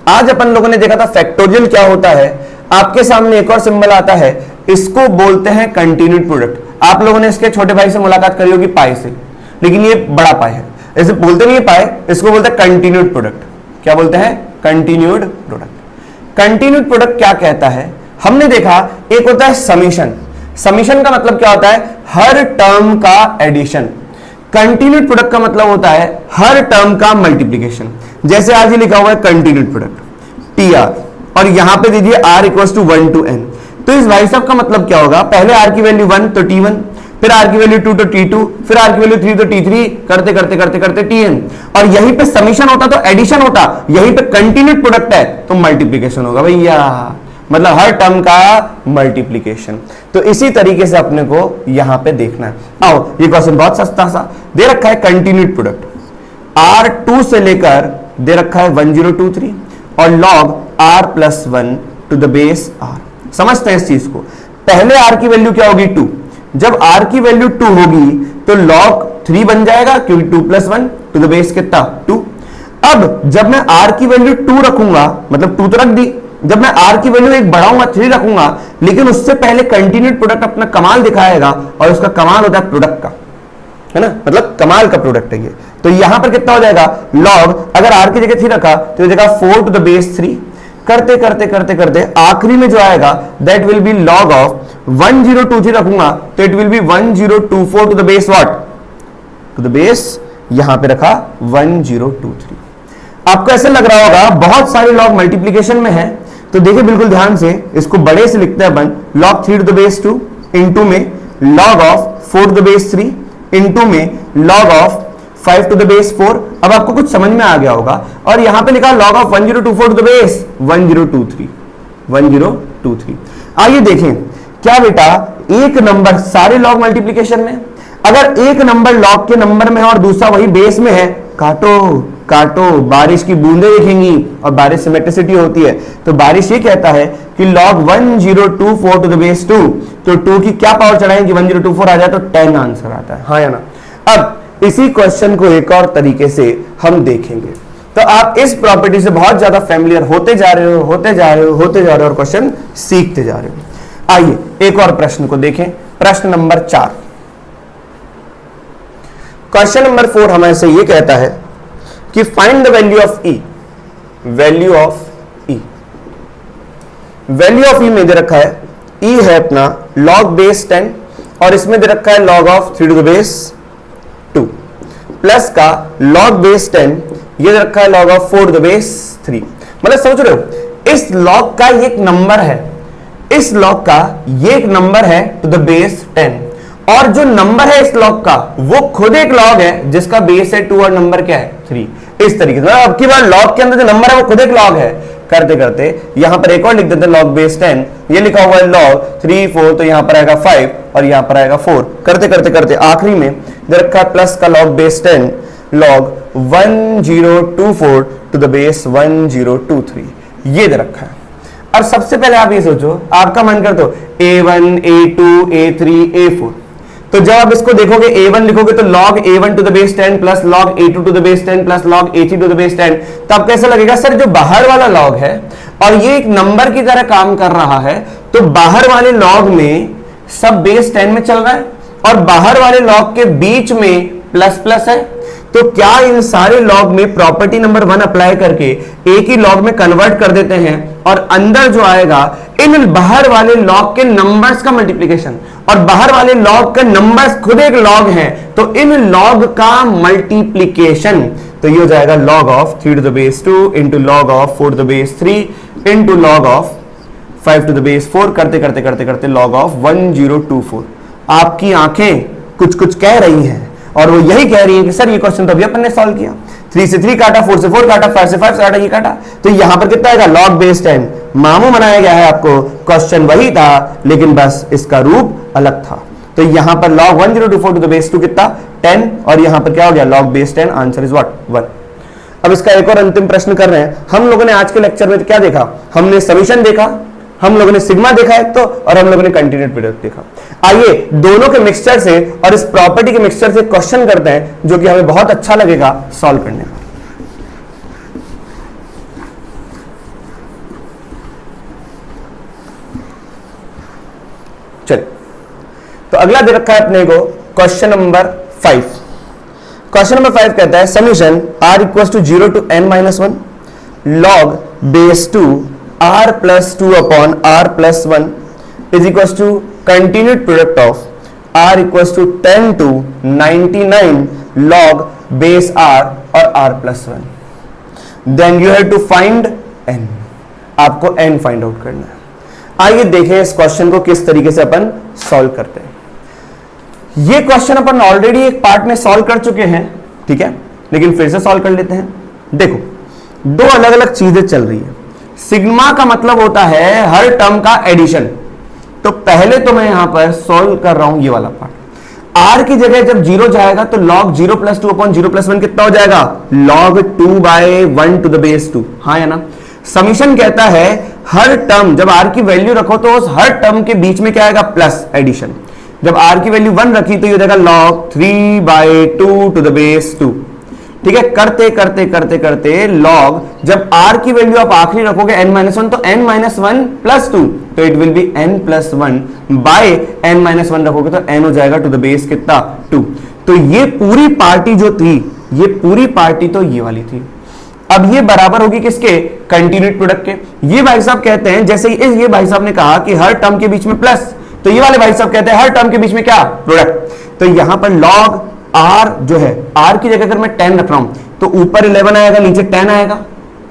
आज अपन लोगों ने देखा था फैक्टोरियल क्या होता है। आपके सामने एक और सिंबल आता है, इसको बोलते हैं कंटिन्यूड प्रोडक्ट। आप लोगों ने इसके छोटे भाई से मुलाकात करी होगी पाई से, लेकिन ये बड़ा पाई है, इसे बोलते नहीं है पाई, इसको बोलते हैं कंटिन्यूड प्रोडक्ट। क्या बोलते हैं? Continued product. कंटिन्यूड प्रोडक्ट क्या कहता है? हमने देखा एक होता है समीशन। समीशन का मतलब क्या होता है? हर टर्म का एडिशन। कंटिन्यूड प्रोडक्ट का मतलब होता है हर टर्म का मल्टीप्लीकेशन। जैसे आज ही लिखा हुआ है कंटिन्यूड प्रोडक्ट TR, और यहां पे दीजिए R equals to 1 to n। तो इस भाई साहब का मतलब क्या होगा? पहले R की वैल्यू 1 तो T1, फिर R की वैल्यू 2 तो T2, फिर R की वैल्यू 3 तो T3, करते करते करते करते Tn। और यहीं पे समीशन होता तो एडिशन होता, यहीं पे कंटिन्यूड प्रोडक्ट है तो मल्टीप्लीकेशन होगा भैया, मतलब हर टर्म का मल्टीप्लीकेशन। तो इसी तरीके से अपने को यहां पे देखना है। आओ ये क्वेश्चन बहुत सस्ता सा दे रखा है। कंटिन्यूड प्रोडक्ट R2 से लेकर दे रखा है 1023 और log R plus 1 to the base R। समझते हैं इस चीज को। पहले R की वैल्यू क्या होगी 2, जब R की वैल्यू 2 होगी तो log 3 बन जाएगा क्योंकि 2 प्लस 1 टू द बेस कितना 2। अब जब मैं R की वैल्यू 2 रखूंगा, मतलब 2 तो रख दी, जब मैं R की वैल्यू एक बढ़ाऊंगा 3 रखूंगा, लेकिन उससे पहले कंटिन्यूड प्रोडक्ट अपना कमाल दिखाएगा और उसका कमाल होता है प्रोडक्ट का, है ना, मतलब कमाल का प्रोडक्ट है ये। तो यहां पर कितना हो जाएगा log, अगर R की जगह 3 रखा तो हो जाएगा 4 टू द बेस 3। करते करते करते करते आखिरी में जो आएगा that will be log of 1023 रखूंगा तो it will be 1024 to the base what, to the base यहां पे रखा 1023। आपको ऐसा लग रहा होगा बहुत सारे log मल्टीप्लीकेशन में है, तो देखिए बिल्कुल ध्यान से, इसको बड़े से लिखते हैं अपन, log 3 to the base 2 into में log of 4 to the base 3 into में log of 5 to the base 4। अब आपको कुछ समझ में आ गया होगा। और यहां पे लिखा log of 1024 to the base 1023। आइए देखें क्या बेटा, एक नंबर सारे log मल्टीप्लीकेशन में, अगर एक नंबर log के नंबर में है और दूसरा वही बेस में है, काटो काटो, बारिश की बूंदें दिखेंगी और बारिश सिमेट्रिसिटी होती है। तो बारिश ये कहता है कि log 1024 टू द बेस 2, तो 2 की क्या पावर चढ़ाएंगे 1024 आ जाए तो 10 आंसर आता है, हाँ या ना। अब इसी क्वेश्चन को एक और तरीके से हम देखेंगे, तो आप इस प्रॉपर्टी से बहुत ज्यादा फैमिलियर होते जा रहे हो, होते जा रहे हो, होते जा रहे हो और क्वेश्चन सीखते जा रहे हो। आइए एक और प्रश्न को देखें, प्रश्न नंबर 4। क्वेश्चन नंबर 4 हमें से ये कहता है कि find the value of e. Value of e, value of e में दे रखा है, ई है अपना log बेस 10 और इसमें दे रखा है log of 3 to the base 2 plus का log बेस 10, ये दे रखा है log of 4 to the base 3। मतलब समझ रहे हो, इस log का ये एक नंबर है, इस log का ये एक नंबर है टू द बेस 10, और जो नंबर है इस log का वो खुद एक log है जिसका बेस है 2 और नंबर क्या है 3। इस तरीके से अब की बार log के अंदर जो नंबर है वो खुद एक log है, करते करते यहां पर एक और लिख देते हैं log बेस 10, ये लिखा हुआ है log 3 4, तो यहां पर आएगा 5 और यहां पर आएगा 4, करते करते करते आखिरी में दे रखा है प्लस का log base 10 log 1024 to the base 1023, ये दे रखा है। अब सबसे पहले आप ये सोचो, आपका मन कर तो a1 a2 a3 a4, तो जब आप इसको देखोगे a1 लिखोगे तो log a1 to the base 10 plus log a2 to the base 10 plus log a3 to the base 10, तो अब कैसा लगेगा सर, जो बाहर वाला log है और ये एक नंबर की तरह काम कर रहा है, तो बाहर वाले log में सब बेस 10 में चल रहा है और बाहर वाले log के बीच में प्लस प्लस है, तो क्या इन सारे लॉग में प्रॉपर्टी नंबर 1 अप्लाई करके एक ही लॉग में कन्वर्ट कर देते हैं और अंदर जो आएगा इन बाहर वाले लॉग के नंबर्स का मल्टीप्लिकेशन, और बाहर वाले लॉग का नंबर्स खुद एक लॉग है, तो इन लॉग का मल्टीप्लिकेशन, तो ये हो जाएगा log of 3 to the base 2 into log of 4 to the base 3 into log of 5 to the base 4, करते करते करते करते log ऑफ 1024। आपकी आंखें कुछ कुछ कह रही हैं और वो यही कह रही है कि सर ये क्वेश्चन तो अभी अपन ने सॉल्व किया, 3 से 3 काटा, 4 से 4 काटा, 5 से 5 काटा, ये काटा, तो यहां पर कितना आएगा log बेस 10। मामू बनाया गया है आपको, क्वेश्चन वही था लेकिन बस इसका रूप अलग था। तो यहां पर log 1024 टू द बेस 2 कितना 10, और यहां पर क्या हो गया log base 10, answer is what 1। अब इसका एक और अंतिम प्रश्न कर रहे हैं हम लोगों ने। आज के लेक्चर में क्या देखा, हमने समीशन देखा, हम लोगों ने सिग्मा देखा एक तो, और हम लोगों ने कंटिन्यूड प्रोडक्ट देखा। आइए दोनों के मिक्सचर से और इस प्रॉपर्टी के मिक्सचर से क्वेश्चन करते हैं जो कि हमें बहुत अच्छा लगेगा सॉल्व करने में। चलिए, तो अगला दे रखा है अपने को क्वेश्चन नंबर 5। क्वेश्चन नंबर 5 कहता है summation r equals to 0 to n minus 1 log base 2 r plus 2 upon r plus 1 is equals to continued product of r equals to 10 to 99 log base r और r plus 1। Then you have to find n, आपको n find out करना है। आइए देखें इस question को किस तरीके से अपन सॉल्व करते हैं। ये क्वेश्चन अपन ऑलरेडी एक पार्ट में सॉल्व कर चुके हैं, ठीक है, लेकिन फिर से सॉल्व कर लेते हैं। देखो, दो अलग अलग चीजें चल रही है। सिग्मा का मतलब होता है हर टर्म का एडिशन, तो पहले तो मैं यहां पर सॉल्व कर रहा हूं ये वाला पार्ट। r की जगह जब 0 जाएगा तो log 0 प्लस 2 अपॉन 0 प्लस 1 कितना हो जाएगा log 2 by 1 to the base 2, हाँ या ना। समीशन कहता है हर टर्म जब r की वैल्यू रखो तो उस हर टर्म के बीच में क्या आएगा प्लस एडिशन। जब r की वैल्यू 1 रखी तो ये हो जाएगा log 3 by 2 to the base 2, ठीक है। करते करते करते करते log जब r की वैल्यू आप आखिरी रखोगे n-1 तो n-1 प्लस 2, तो it will be n plus 1 by n-1 रखोगे तो n हो जाएगा टू द बेस कितना 2। तो ये पूरी पार्टी जो थी, ये पूरी पार्टी तो ये वाली थी। अब ये बराबर होगी किसके, कंटिन्यूड प्रोडक्ट के। ये भाई साहब कहते हैं जैसे ये भाई साहब ने कहा कि हर टर्म के बीच में प्लस, तो ये वाले भाई साहब कहते हैं हर टर्म के बीच में क्या प्रोडक्ट। तो यहां पर log r जो है, r की जगह अगर मैं 10 रख रहा हूं तो ऊपर 11 आएगा नीचे 10 आएगा,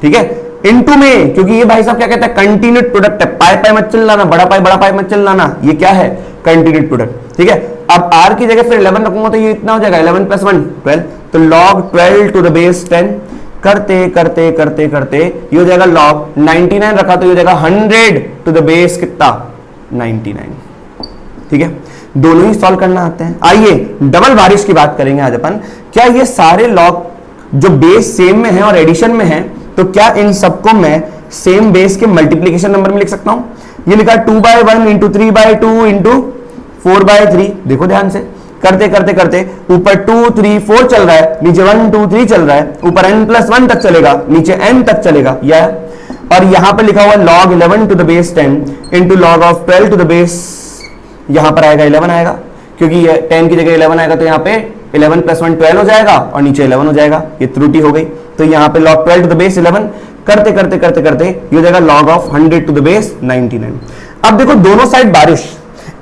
ठीक है, इनटू में, क्योंकि ये भाई साहब क्या कहता है कंटिन्यूड प्रोडक्ट है, पाई पाई मत चिल्लाना, बड़ा पाई मत चिल्लाना, ये क्या है कंटिन्यूड प्रोडक्ट, ठीक है। अब r की जगह फिर 11 रखूंगा तो ये इतना हो जाएगा 11 प्लस 1 12, तो log 12 टू द बेस 10, करते करते करते करते ये हो जाएगा log 99 रखा तो ये हो जाएगा 100 टू द बेस कितना 99, ठीक है। दोनों ही सॉल्व करना आते हैं। आइए डबल बारिश की बात करेंगे आज अपन। क्या ये सारे लॉग जो बेस सेम में है और एडिशन में है, तो क्या इन सबको मैं सेम बेस के मल्टीप्लीकेशन नंबर में लिख सकता हूं। ये लिखा 2 by 1 into 3 by 2 into 4 by 3, देखो ध्यान से, करते करते करते ऊपर 2 3 4 चल रहा है, नीचे 1 2 3 चल रहा है, ऊपर n प्लस 1 तक चलेगा, नीचे n तक चलेगा, या और यहां पर लिखा हुआ log 11 to the base 10 into log of 12 to the base, यहां पर आएगा 11 आएगा, क्योंकि ये 10 की जगह 11 आएगा तो यहां पे 11 प्लस 1 12 हो जाएगा और नीचे 11 हो जाएगा, ये त्रुटि हो गई। तो यहां पे log 12 टू द बेस 11, करते करते करते करते ये हो जाएगा log of 100 to the base 99। अब देखो दोनों साइड बारिश,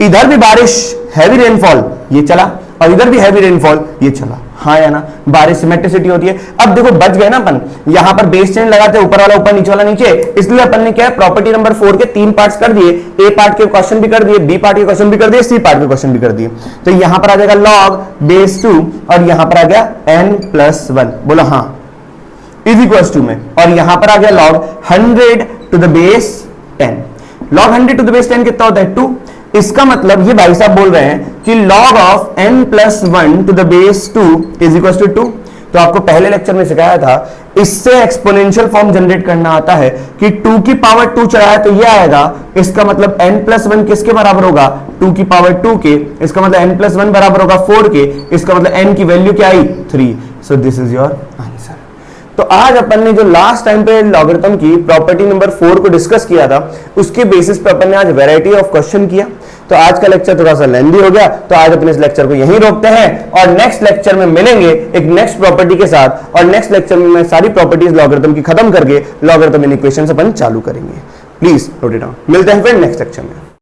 इधर भी बारिश हैवी रेनफॉल ये चला और इधर भी हैवी रेनफॉल ये चला, हाँ या ना, बारिश सिमेट्रिसिटी होती है। अब देखो बच गए ना अपन, यहां पर बेस चेन लगाते ऊपर वाला ऊपर नीचे वाला नीचे, इसलिए अपन ने क्या है प्रॉपर्टी नंबर 4 के 3 पार्ट्स कर दिए, ए पार्ट के क्वेश्चन भी कर दिए, बी पार्ट के क्वेश्चन भी कर दिए, सी पार्ट के क्वेश्चन भी कर दिए। तो यहां पर आ जाएगा log बेस 2 और यहां पर आ गया n प्लस 1, बोलो हाँ। इज इक्वल टू में, और यहां पर आ गया log 100 to the base 10। log 100 to the base 10 कितना होता है 2। इसका मतलब ये भाई साहब बोल रहे हैं कि log of n plus 1 to the base 2 is equal to 2। तो आपको पहले लेक्चर में सिखाया था, इससे एक्सपोनेंशियल फॉर्म जनरेट करना आता है कि 2 की पावर 2 चढ़ाया तो ये आएगा, इसका मतलब n प्लस 1 किसके बराबर होगा 2 की पावर 2 के, इसका मतलब n प्लस 1 बराबर होगा 4 के, इसका मतलब n की वैल्यू क्या आई 3। So this is your answer. तो आज अपन ने जो लास्ट टाइम पे लॉगरिथम की प्रॉपर्टी नंबर 4 को डिस्कस किया था, उसके बेसिस पे अपन ने आज वैरायटी ऑफ क्वेश्चन किया। तो आज का लेक्चर थोड़ा सा लेंदी हो गया, तो आज अपने इस लेक्चर को यहीं रोकते हैं और नेक्स्ट लेक्चर में मिलेंगे एक नेक्स्ट प्रॉपर्टी के साथ, और नेक्स्ट लेक्चर में मैं सारी प्रॉपर्टीज लॉगरिथम की खत्म करके लॉगरिथम इन इक्वेशंस अपन चालू करेंगे। Please note it down. मिलते हैं फिर नेक्स्ट लेक्चर में।